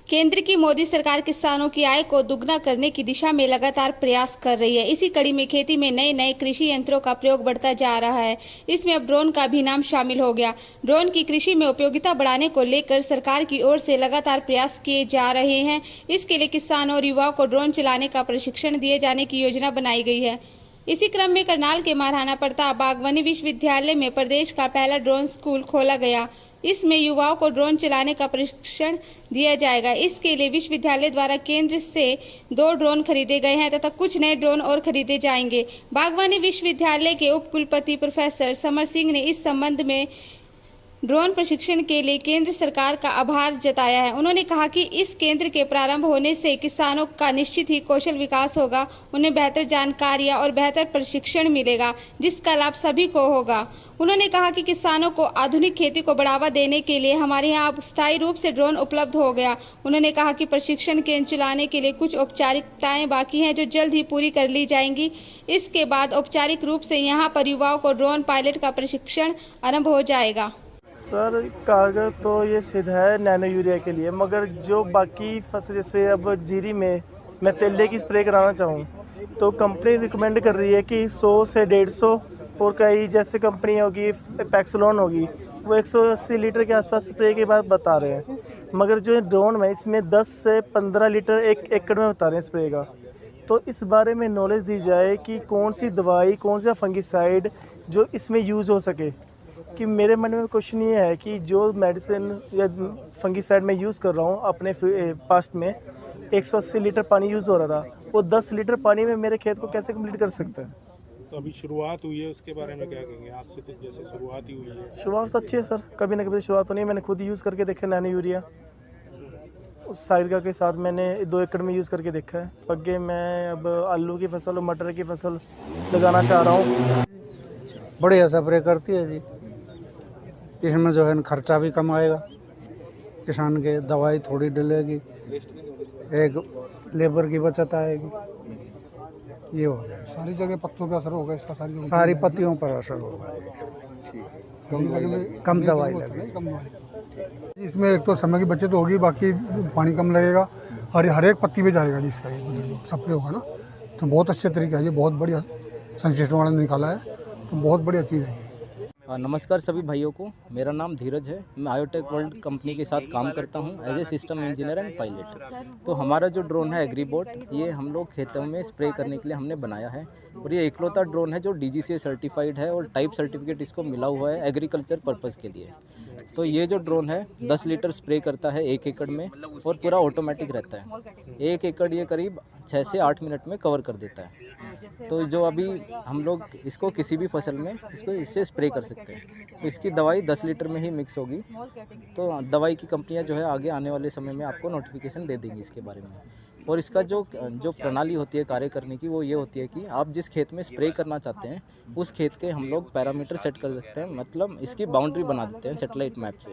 केंद्र की मोदी सरकार किसानों की आय को दुगना करने की दिशा में लगातार प्रयास कर रही है। इसी कड़ी में खेती में नए नए कृषि यंत्रों का प्रयोग बढ़ता जा रहा है। इसमें अब ड्रोन का भी नाम शामिल हो गया। ड्रोन की कृषि में उपयोगिता बढ़ाने को लेकर सरकार की ओर से लगातार प्रयास किए जा रहे हैं। इसके लिए किसानों और युवाओं को ड्रोन चलाने का प्रशिक्षण दिए जाने की योजना बनाई गई है। इसी क्रम में करनाल के महाराणा प्रताप बागवानी विश्वविद्यालय में प्रदेश का पहला ड्रोन स्कूल खोला गया। इसमें युवाओं को ड्रोन चलाने का प्रशिक्षण दिया जाएगा। इसके लिए विश्वविद्यालय द्वारा केंद्र से 2 ड्रोन खरीदे गए हैं तथा कुछ नए ड्रोन और खरीदे जाएंगे। बागवानी विश्वविद्यालय के उप कुलपति प्रोफेसर समर सिंह ने इस संबंध में ड्रोन प्रशिक्षण के लिए केंद्र सरकार का आभार जताया है। उन्होंने कहा कि इस केंद्र के प्रारंभ होने से किसानों का निश्चित ही कौशल विकास होगा, उन्हें बेहतर जानकारियां और बेहतर प्रशिक्षण मिलेगा, जिसका लाभ सभी को होगा। उन्होंने कहा कि किसानों को आधुनिक खेती को बढ़ावा देने के लिए हमारे यहाँ स्थायी रूप से ड्रोन उपलब्ध हो गया। उन्होंने कहा कि प्रशिक्षण केंद्र चलाने के लिए कुछ औपचारिकताएं बाकी हैं, जो जल्द ही पूरी कर ली जाएंगी। इसके बाद औपचारिक रूप से यहाँ पर युवाओं को ड्रोन पायलट का प्रशिक्षण आरंभ हो जाएगा। सर, कागज तो ये सीधा है नैनो यूरिया के लिए, मगर जो बाकी फसल जैसे अब जीरी में मैं तेले की स्प्रे कराना चाहूँ तो कंपनी रिकमेंड कर रही है कि 100 से 150 और कई जैसे कंपनी होगी पैक्सलॉन होगी वो 180 लीटर के आसपास स्प्रे के बाद बता रहे हैं। मगर जो ड्रोन में इसमें 10 से 15 लीटर एक एकड़ में बता रहे हैं स्प्रे का। तो इस बारे में नॉलेज दी जाए कि कौन सी दवाई, कौन सा फंगिसाइड जो इसमें यूज़ हो सके। कि मेरे मन में क्वेश्चन ये है कि जो मेडिसिन या फंगिसाइड मैं यूज़ कर रहा हूँ अपने पास्ट में 180 लीटर पानी यूज़ हो रहा था, वो 10 लीटर पानी में मेरे खेत को कैसे कंप्लीट कर सकता है। तो अभी शुरुआत हुई है, उसके बारे में क्या कहेंगे? आज से तो जैसे शुरुआत ही हुई है। शुरुआत तो अच्छी है सर, कभी ना कभी शुरुआत होनी है। मैंने खुद यूज़ करके देखा नैनो यूरिया उस साइड के साथ मैंने 2 एकड़ में यूज़ करके देखा है। तो आगे मैं अब आलू की फसल और मटर की फसल लगाना चाह रहा हूँ। बढ़िया स्प्रे करती है जी। इसमें जो है खर्चा भी कम आएगा किसान के, दवाई थोड़ी डलेगी, एक लेबर की बचत आएगी। ये हो गया, सारी जगह पत्तों पे असर होगा इसका, सारी पत्तियों पर असर होगा। कम दवाई लगेगी। इसमें एक तो समय की बचत होगी, बाकी पानी कम लगेगा, हर एक पत्ती पे जाएगा जी इसका ये स्प्रे होगा ना। तो बहुत अच्छे तरीका है ये, बहुत बढ़िया संश्लेषण वाला ने निकाला है, तो बहुत बढ़िया चीज़ है ये। नमस्कार सभी भाइयों को, मेरा नाम धीरज है। मैं आयोटेक वर्ल्ड कंपनी के साथ काम करता हूं as a system engineer and pilot. तो हमारा जो ड्रोन है एग्रीबोट, ये हम लोग खेतों में स्प्रे करने के लिए हमने बनाया है। और ये इकलौता ड्रोन है जो DGCA सर्टिफाइड है और टाइप सर्टिफिकेट इसको मिला हुआ है एग्रीकल्चर पर्पज़ के लिए। तो ये जो ड्रोन है 10 लीटर स्प्रे करता है 1 एकड़ में और पूरा ऑटोमेटिक रहता है। 1 एकड़ ये करीब 6 से 8 मिनट में कवर कर देता है। तो जो अभी हम लोग इसको किसी भी फसल में इससे स्प्रे कर सकते हैं। तो इसकी दवाई 10 लीटर में ही मिक्स होगी। तो दवाई की कंपनियां जो है आगे आने वाले समय में आपको नोटिफिकेशन दे देंगी इसके बारे में। और इसका जो प्रणाली होती है कार्य करने की, वो ये होती है कि आप जिस खेत में स्प्रे करना चाहते हैं उस खेत के हम लोग पैरामीटर सेट कर सकते हैं, मतलब इसकी बाउंड्री बना देते हैं सैटेलाइट मैप से।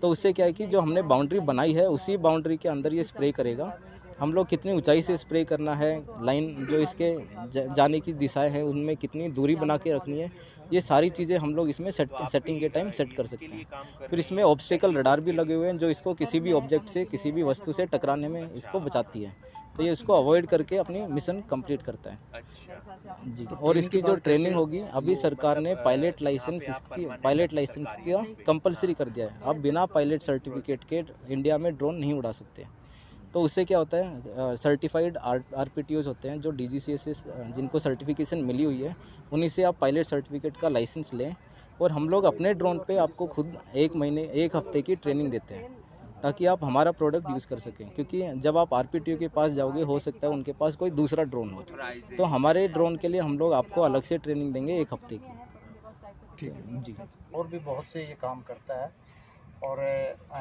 तो उससे क्या है कि जो हमने बाउंड्री बनाई है उसी बाउंड्री के अंदर ये स्प्रे करेगा। हम लोग कितनी ऊंचाई से स्प्रे करना है, लाइन जो इसके जाने की दिशाएं हैं उनमें कितनी दूरी बना के रखनी है, ये सारी चीज़ें हम लोग इसमें सेटिंग के टाइम सेट कर सकते हैं। फिर इसमें ऑब्स्टेकल रडार भी लगे हुए हैं जो इसको किसी भी ऑब्जेक्ट से, किसी भी वस्तु से टकराने में इसको बचाती है। तो ये उसको अवॉइड करके अपनी मिशन कंप्लीट करता है जी। और इसकी जो ट्रेनिंग होगी, अभी सरकार ने पायलट लाइसेंस का कंपलसरी कर दिया है। अब बिना पायलट सर्टिफिकेट के इंडिया में ड्रोन नहीं उड़ा सकते। तो उससे क्या होता है, सर्टिफाइड RPTOs होते हैं जो DGCA से जिनको सर्टिफिकेशन मिली हुई है, उन्हीं से आप पायलट सर्टिफिकेट का लाइसेंस लें। और हम लोग अपने ड्रोन पे आपको खुद 1 हफ्ते की ट्रेनिंग देते हैं ताकि आप हमारा प्रोडक्ट यूज़ कर सकें। क्योंकि जब आप RPTO के पास जाओगे, हो सकता है उनके पास कोई दूसरा ड्रोन हो, तो हमारे ड्रोन के लिए हम लोग आपको अलग से ट्रेनिंग देंगे 1 हफ्ते की। ठीक है जी। और भी बहुत से ये काम करता है। और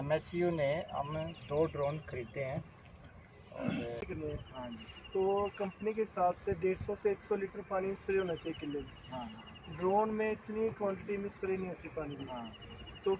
MHU ने हम 2 ड्रोन खरीदे हैं। हाँ, तो कंपनी के हिसाब से 150 से 100 लीटर पानी स्प्रे होना चाहिए किले में। हाँ, ड्रोन में इतनी क्वांटिटी में स्प्रे नहीं होती पानी की। हाँ। तो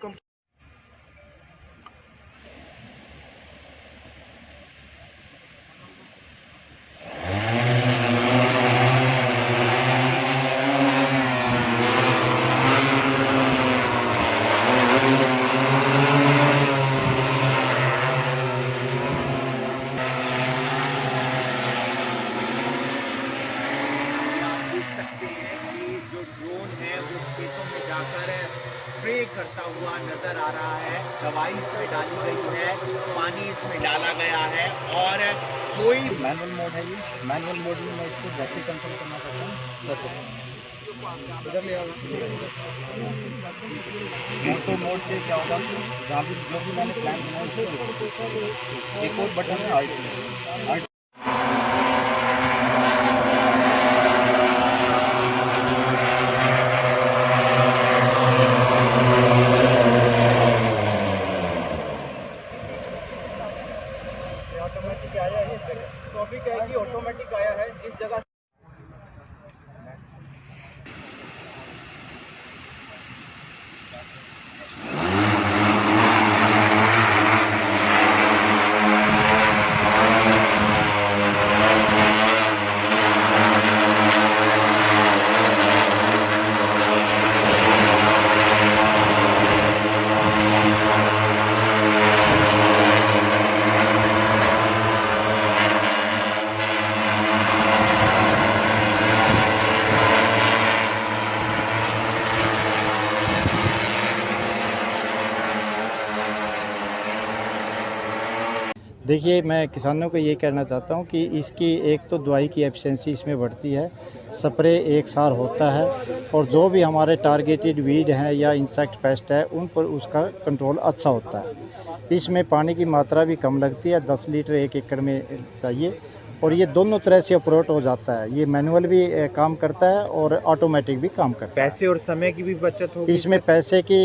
लगाकर स्प्रे करता हुआ नजर आ रहा है। दवाई इसमें डाली गई है, पानी इसमें डाला गया है और कोई मैनुअल मोड है ये। मैनुअल मोड में मैं इसको जैसे कंट्रोल करना चाहता हूँ कर सकता हूँ। इधर ले आओ। मोटो मोड से क्या होगा कि जहाँ भी जो भी मैंने प्लान बनाया एक और बटन है आर्ट। ऑटोमेटिक आया है इस जगह, तो अभी क्या है कि ऑटोमेटिक आया है इस जगह। देखिए, मैं किसानों को ये कहना चाहता हूँ कि इसकी एक तो दवाई की एफिशिएंसी इसमें बढ़ती है, स्प्रे एक सार होता है और जो भी हमारे टारगेटेड वीड हैं या इंसेक्ट पेस्ट है उन पर उसका कंट्रोल अच्छा होता है। इसमें पानी की मात्रा भी कम लगती है, 10 लीटर 1 एकड़ में चाहिए और ये दोनों तरह से अप्रोच हो जाता है। ये मैनुअल भी काम करता है और ऑटोमेटिक भी काम करता है। पैसे और समय की भी बचत होगी। इसमें पैसे की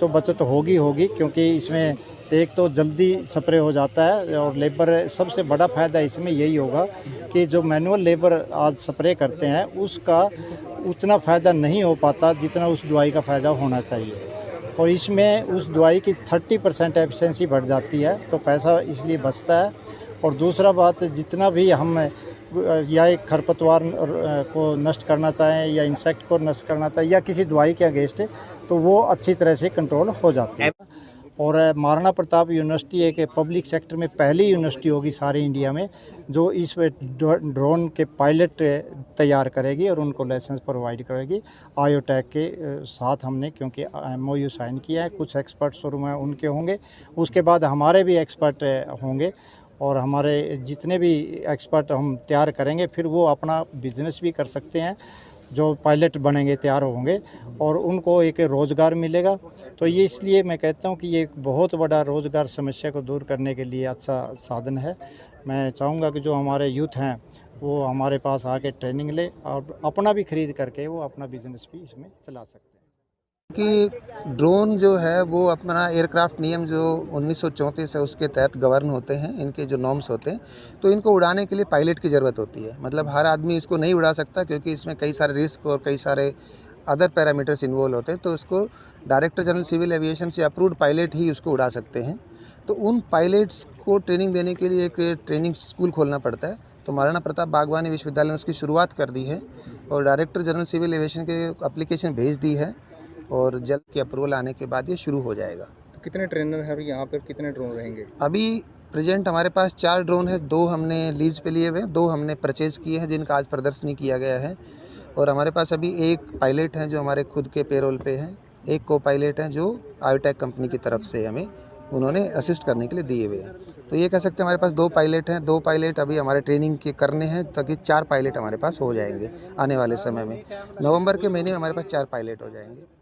तो बचत होगी क्योंकि इसमें एक तो जल्दी स्प्रे हो जाता है और लेबर, सबसे बड़ा फ़ायदा इसमें यही होगा कि जो मैनुअल लेबर आज स्प्रे करते हैं उसका उतना फ़ायदा नहीं हो पाता जितना उस दवाई का फ़ायदा होना चाहिए और इसमें उस दवाई की 30% एफिशिएंसी बढ़ जाती है, तो पैसा इसलिए बचता है। और दूसरा बात, जितना भी हम या एक खरपतवार को नष्ट करना चाहें या इंसेक्ट को नष्ट करना चाहें या किसी दवाई के अगेंस्ट, तो वो अच्छी तरह से कंट्रोल हो जाती है। और महाराणा प्रताप यूनिवर्सिटी एक पब्लिक सेक्टर में पहली यूनिवर्सिटी होगी सारे इंडिया में जो इस ड्रोन के पायलट तैयार करेगी और उनको लाइसेंस प्रोवाइड करेगी। आयोटेक के साथ हमने क्योंकि MOU साइन किया है, कुछ एक्सपर्ट शुरू में उनके होंगे, उसके बाद हमारे भी एक्सपर्ट होंगे और हमारे जितने भी एक्सपर्ट हम तैयार करेंगे फिर वो अपना बिजनेस भी कर सकते हैं। जो पायलट बनेंगे, तैयार होंगे और उनको एक रोज़गार मिलेगा। तो ये इसलिए मैं कहता हूँ कि ये एक बहुत बड़ा रोज़गार समस्या को दूर करने के लिए अच्छा साधन है। मैं चाहूँगा कि जो हमारे यूथ हैं वो हमारे पास आके ट्रेनिंग ले और अपना भी खरीद करके वो अपना बिजनेस भी इसमें चला सकते हैं। कि ड्रोन जो है वो अपना एयरक्राफ्ट नियम जो 1934 है उसके तहत गवर्न होते हैं, इनके जो नॉर्म्स होते हैं, तो इनको उड़ाने के लिए पायलट की ज़रूरत होती है। मतलब हर आदमी इसको नहीं उड़ा सकता क्योंकि इसमें कई सारे रिस्क और कई सारे अदर पैरामीटर्स इन्वॉल्व होते हैं, तो उसको डायरेक्टर जनरल सिविल एविएशन से अप्रूव्ड पायलट ही उसको उड़ा सकते हैं। तो उन पायलट्स को ट्रेनिंग देने के लिए एक ट्रेनिंग स्कूल खोलना पड़ता है, तो महाराणा प्रताप बागवानी विश्वविद्यालय ने उसकी शुरुआत कर दी है और डायरेक्टर जनरल सिविल एविएशन के एप्लीकेशन भेज दी है और जल्द की अप्रूवल आने के बाद ये शुरू हो जाएगा। तो कितने ट्रेनर हैं और यहाँ पर कितने ड्रोन रहेंगे? अभी प्रेजेंट हमारे पास 4 ड्रोन है, 2 हमने लीज पे लिए हुए हैं, 2 हमने परचेज़ किए हैं जिनका आज प्रदर्शनी किया गया है और हमारे पास अभी 1 पायलट हैं जो हमारे खुद के पेरोल पे हैं, 1 को पायलट हैं जो आयोटेक कंपनी की तरफ से हमें उन्होंने असिस्ट करने के लिए दिए हुए हैं। तो ये कह सकते हैं हमारे पास 2 पायलट हैं, 2 पायलट अभी हमारे ट्रेनिंग के करने हैं ताकि 4 पायलट हमारे पास हो जाएंगे आने वाले समय में। नवंबर के महीने में हमारे पास 4 पायलट हो जाएंगे।